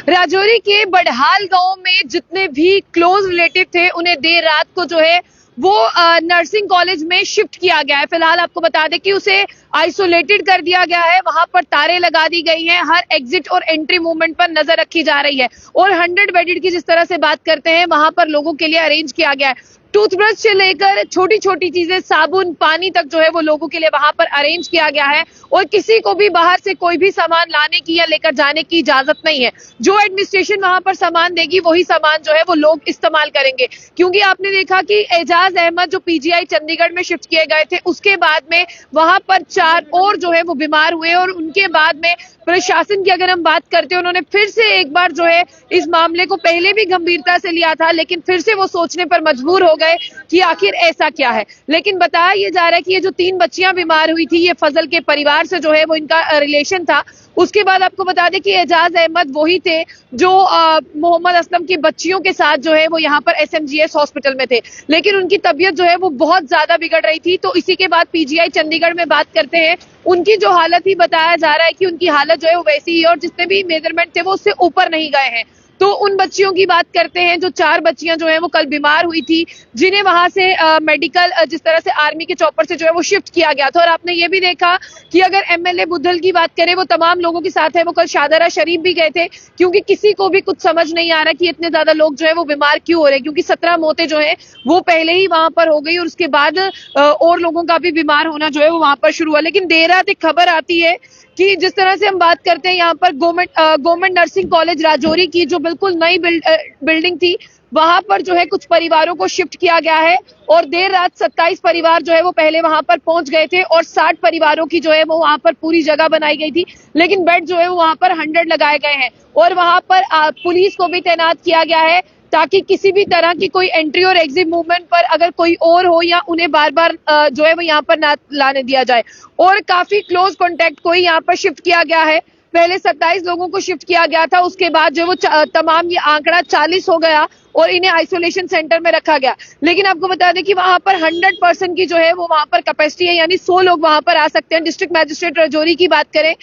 राजौरी के बड़हाल गांव में जितने भी क्लोज रिलेटिव थे उन्हें देर रात को जो है वो नर्सिंग कॉलेज में शिफ्ट किया गया है। फिलहाल आपको बता दें कि उसे आइसोलेटेड कर दिया गया है। वहां पर तारे लगा दी गई हैं, हर एग्जिट और एंट्री मूवमेंट पर नजर रखी जा रही है और 100 बेडेड की जिस तरह से बात करते हैं वहां पर लोगों के लिए अरेंज किया गया है। टूथब्रश से लेकर छोटी छोटी चीजें, साबुन, पानी तक जो है वो लोगों के लिए वहां पर अरेंज किया गया है और किसी को भी बाहर से कोई भी सामान लाने की या लेकर जाने की इजाजत नहीं है। जो एडमिनिस्ट्रेशन वहां पर सामान देगी वही सामान जो है वो लोग इस्तेमाल करेंगे, क्योंकि आपने देखा कि एजाज अहमद जो पीजीआई चंडीगढ़ में शिफ्ट किए गए थे उसके बाद में वहां पर 4 और जो है वो बीमार हुए और उनके बाद में प्रशासन की अगर हम बात करते हैं उन्होंने फिर से एक बार जो है इस मामले को पहले भी गंभीरता से लिया था, लेकिन फिर से वो सोचने पर मजबूर हो गए कि आखिर ऐसा क्या है। लेकिन बताया ये जा रहा है कि ये जो 3 बच्चियां बीमार हुई थी ये फजल के परिवार से जो है वो इनका रिलेशन था। उसके बाद आपको बता दें कि एजाज अहमद वही थे जो मोहम्मद असलम की बच्चियों के साथ जो है वो यहाँ पर एसएमजीएस हॉस्पिटल में थे, लेकिन उनकी तबीयत जो है वो बहुत ज्यादा बिगड़ रही थी। तो इसी के बाद पीजीआई चंडीगढ़ में बात करते हैं, उनकी जो हालत ही बताया जा रहा है कि उनकी हालत जो है वो वैसी ही और जितने भी मेजरमेंट थे वो उससे ऊपर नहीं गए हैं। तो उन बच्चियों की बात करते हैं जो 4 बच्चियां जो है वो कल बीमार हुई थी, जिन्हें वहां से मेडिकल जिस तरह से आर्मी के चॉपर से जो है वो शिफ्ट किया गया था। और आपने ये भी देखा कि अगर एमएलए बुद्धल की बात करें वो तमाम लोगों के साथ है, वो कल शादारा शरीफ भी गए थे, क्योंकि किसी को भी कुछ समझ नहीं आ रहा कि इतने ज्यादा लोग जो है वो बीमार क्यों हो रहे हैं, क्योंकि 17 मौतें जो है वो पहले ही वहां पर हो गई और उसके बाद और लोगों का भी बीमार होना जो है वो वहां पर शुरू हुआ। लेकिन देर रात एक खबर आती है कि जिस तरह से हम बात करते हैं यहाँ पर गवर्नमेंट नर्सिंग कॉलेज राजौरी की जो बिल्कुल नई बिल्डिंग थी वहां पर जो है कुछ परिवारों को शिफ्ट किया गया है और देर रात 27 परिवार जो है वो पहले वहां पर पहुंच गए थे और 60 परिवारों की जो है वो वहां पर पूरी जगह बनाई गई थी, लेकिन बेड जो है वो वहां पर 100 लगाए गए हैं और वहां पर पुलिस को भी तैनात किया गया है ताकि किसी भी तरह की कोई एंट्री और एग्जिट मूवमेंट पर अगर कोई और हो या उन्हें बार बार जो है वो यहाँ पर ना लाने दिया जाए। और काफी क्लोज कॉन्टेक्ट को ही यहाँ पर शिफ्ट किया गया है। पहले 27 लोगों को शिफ्ट किया गया था, उसके बाद जो वो तमाम ये आंकड़ा 40 हो गया और इन्हें आइसोलेशन सेंटर में रखा गया। लेकिन आपको बता दें कि वहां पर 100% की जो है वो वहां पर कैपेसिटी है, यानी 100 लोग वहां पर आ सकते हैं। डिस्ट्रिक्ट मैजिस्ट्रेट राजौरी की बात करें,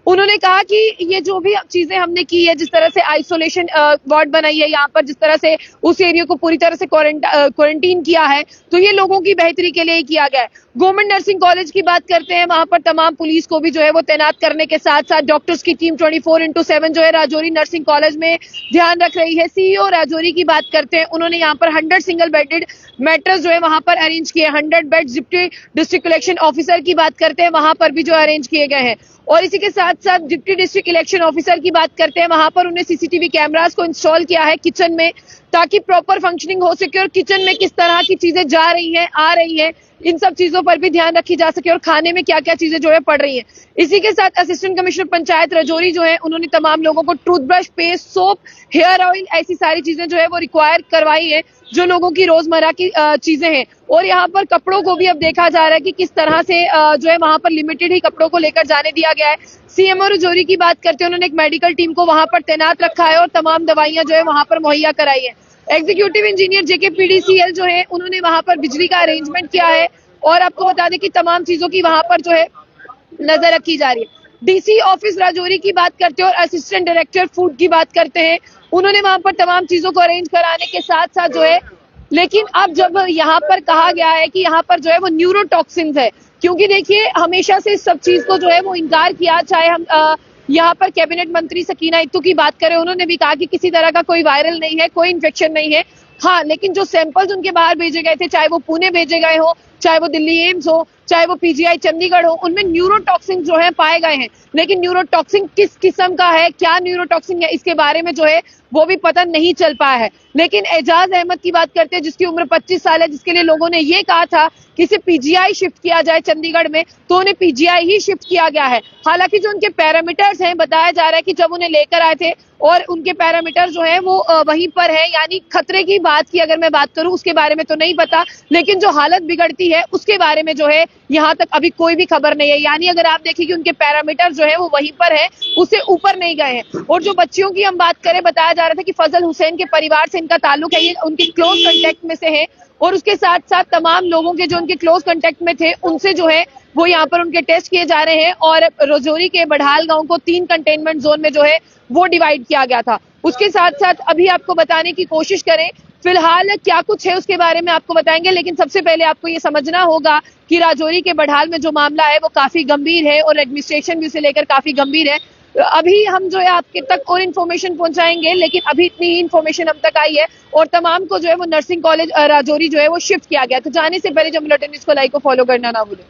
उन्होंने कहा कि ये जो भी चीजें हमने की है, जिस तरह से आइसोलेशन वार्ड बनाई है यहाँ पर, जिस तरह से उस एरिया को पूरी तरह से क्वारंटीन किया है, तो ये लोगों की बेहतरी के लिए ही किया गया है। गवर्नमेंट नर्सिंग कॉलेज की बात करते हैं, वहां पर तमाम पुलिस को भी जो है वो तैनात करने के साथ साथ डॉक्टर्स की टीम 24/7 जो है राजौरी नर्सिंग कॉलेज में ध्यान रख रही है। सीईओ राजौरी की बात करते हैं, उन्होंने यहाँ पर 100 सिंगल बेडेड मैट्रेस जो है वहां पर अरेंज किए, 100 bed. Deputy district election officer की बात करते हैं, वहां पर भी जो अरेंज किए गए हैं। और इसी के साथ साथ डिप्टी डिस्ट्रिक्ट इलेक्शन ऑफिसर की बात करते हैं, वहां पर उन्हें सीसीटीवी कैमरास को इंस्टॉल किया है किचन में, ताकि प्रॉपर फंक्शनिंग हो सके और किचन में किस तरह की चीजें जा रही हैं, आ रही हैं, इन सब चीजों पर भी ध्यान रखी जा सके और खाने में क्या क्या चीजें जो है पड़ रही हैं। इसी के साथ असिस्टेंट कमिश्नर पंचायत राजौरी जो है उन्होंने तमाम लोगों को toothbrush, paste, soap, hair oil, ऐसी सारी चीजें जो है वो रिक्वायर करवाई है जो लोगों की रोजमर्रा की चीजें हैं। और यहाँ पर कपड़ों को भी अब देखा जा रहा है कि किस तरह से जो है वहां पर लिमिटेड ही कपड़ों को लेकर जाने दिया गया है। सीएमओ राजौरी की बात करते हैं, उन्होंने एक मेडिकल टीम को वहां पर तैनात रखा है और तमाम दवाइयां जो है वहां पर मुहैया कराई है। एग्जीक्यूटिव इंजीनियर जेकेपीडीसीएल जो है उन्होंने वहां पर बिजली का अरेंजमेंट किया है और आपको बता दें कि तमाम चीजों की वहां पर जो है नजर रखी जा रही है। डीसी ऑफिस राजौरी की बात करते हैं और असिस्टेंट डायरेक्टर फूड की बात करते हैं, उन्होंने वहां पर तमाम चीजों को अरेंज कराने के साथ साथ जो है, लेकिन अब जब यहाँ पर कहा गया है कि यहाँ पर जो है वो न्यूरोटॉक्सिन्स है, क्योंकि देखिए हमेशा से इस सब चीज को जो है वो इनकार किया, चाहे हम यहाँ पर कैबिनेट मंत्री सकीना इत्तू की बात करें, उन्होंने भी कहा कि किसी तरह का कोई वायरल नहीं है, कोई इन्फेक्शन नहीं है। हाँ, लेकिन जो सैंपल्स उनके बाहर भेजे गए थे, चाहे वो पुणे भेजे गए हो, चाहे वो दिल्ली एम्स हो, चाहे वो पीजीआई चंडीगढ़ हो, उनमें न्यूरोटॉक्सिन जो है पाए गए हैं। लेकिन न्यूरोटॉक्सिन किस किस्म का है, क्या न्यूरोटॉक्सिन है, इसके बारे में जो है वो भी पता नहीं चल पाया है। लेकिन एजाज अहमद की बात करते हैं, जिसकी उम्र 25 साल है, जिसके लिए लोगों ने ये कहा था कि इसे पीजीआई शिफ्ट किया जाए चंडीगढ़ में, तो उन्हें पीजीआई ही शिफ्ट किया गया है। हालांकि जो उनके पैरामीटर्स हैं, बताया जा रहा है कि जब उन्हें लेकर आए थे और उनके पैरामीटर जो है वो वहीं पर है, यानी खतरे की बात की अगर मैं बात करूं उसके बारे में तो नहीं पता, लेकिन जो हालत बिगड़ती है उसके बारे में जो है यहाँ तक अभी कोई भी खबर नहीं है। यानी अगर आप देखें कि उनके पैरामीटर जो है वो वहीं पर है, उससे ऊपर नहीं गए हैं। और जो बच्चियों की हम बात करें, बताया जा रहा था कि फजल हुसैन के परिवार से इनका ताल्लुक है, ये उनके क्लोज कांटेक्ट में से है और उसके साथ साथ तमाम लोगों के जो उनके क्लोज कांटेक्ट में थे उनसे जो है वो यहाँ पर उनके टेस्ट किए जा रहे हैं और राजौरी के बड़हाल गांव को 3 कंटेनमेंट जोन में जो है वो डिवाइड किया गया था। उसके साथ साथ अभी आपको बताने की कोशिश करें, फिलहाल क्या कुछ है उसके बारे में आपको बताएंगे, लेकिन सबसे पहले आपको ये समझना होगा कि राजौरी के बड़हाल में जो मामला है वो काफी गंभीर है और एडमिनिस्ट्रेशन भी उसे लेकर काफी गंभीर है। अभी हम जो है आपके तक और इन्फॉर्मेशन पहुंचाएंगे, लेकिन अभी इतनी ही इन्फॉर्मेशन हम तक आई है और तमाम को जो है वो नर्सिंग कॉलेज राजौरी जो है वो शिफ्ट किया गया। तो जाने से पहले जो बुलेटिन न्यूज़ को लाइक को फॉलो करना ना भूलें।